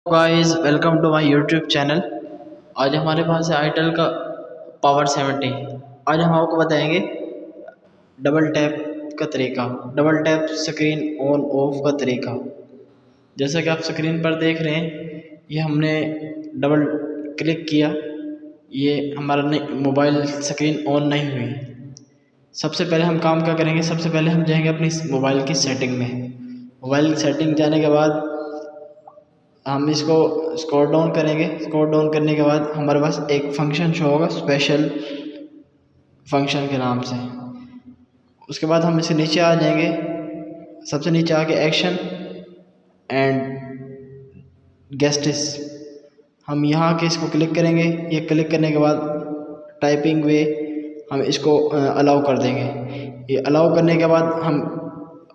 Guys welcome to my YouTube channel. आज हमारे पास है आईटेल का पावर 70। आज हम आपको बताएंगे डबल टैप का तरीका, double tap screen on off का तरीका। जैसा कि आप स्क्रीन पर देख रहे हैं, ये हमने डबल क्लिक किया, ये हमारा मोबाइल स्क्रीन ऑन नहीं हुई। सबसे पहले हम काम क्या करेंगे, सबसे पहले हम जाएंगे अपनी मोबाइल की सेटिंग में। मोबाइल की सेटिंग जाने के बाद हम इसको स्क्रॉल डाउन करेंगे। स्क्रॉल डाउन करने के बाद हमारे पास एक फंक्शन शो होगा स्पेशल फंक्शन के नाम से। उसके बाद हम इसे नीचे आ जाएंगे, सबसे नीचे आके एक्शन एंड गेस्टिस, हम यहाँ के इसको क्लिक करेंगे। ये क्लिक करने के बाद टाइपिंग वे हम इसको अलाउ कर देंगे। ये अलाउ करने के बाद हम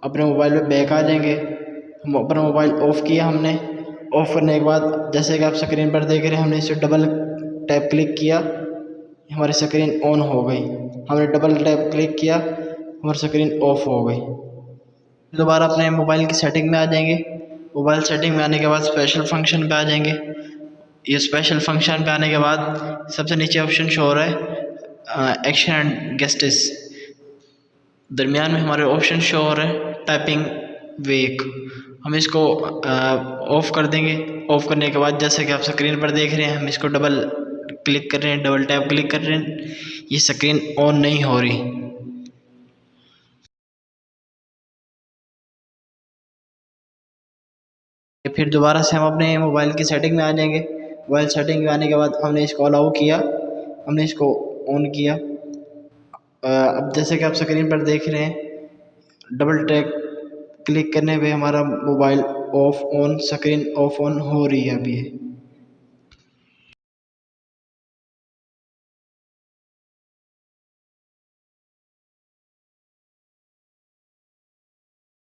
अपने मोबाइल में बैक आ जाएंगे। हम अपना मोबाइल ऑफ़ किया, हमने ऑफ़ करने के बाद जैसे कि आप स्क्रीन पर देख रहे हैं, हमने इसे डबल टैप क्लिक किया, हमारी स्क्रीन ऑन हो गई। हमने डबल टैप क्लिक किया, हमारी स्क्रीन ऑफ हो गई। दोबारा अपने मोबाइल की सेटिंग में आ जाएंगे। मोबाइल सेटिंग में आने के बाद स्पेशल फंक्शन पे आ जाएंगे। ये स्पेशल फंक्शन पे आने के बाद सबसे नीचे ऑप्शन शो हो रहा है एक्शन एंड गेस्टिस, दरमियान में हमारे ऑप्शन शो हो रहा है टाइपिंग वेक। हम इसको ऑफ़ कर देंगे। ऑफ़ करने के बाद जैसे कि आप स्क्रीन पर देख रहे हैं, हम इसको डबल क्लिक कर रहे हैं, डबल टैप क्लिक कर रहे हैं, ये स्क्रीन ऑन नहीं हो रही। फिर दोबारा से हम अपने मोबाइल की सेटिंग में आ जाएंगे। मोबाइल सेटिंग में आने के बाद हमने इसको अलाउ किया, हमने इसको ऑन किया। अब जैसे कि आप स्क्रीन पर देख रहे हैं, डबल टैप क्लिक करने पे हमारा mobile of on, screen of on हो रही है अभी।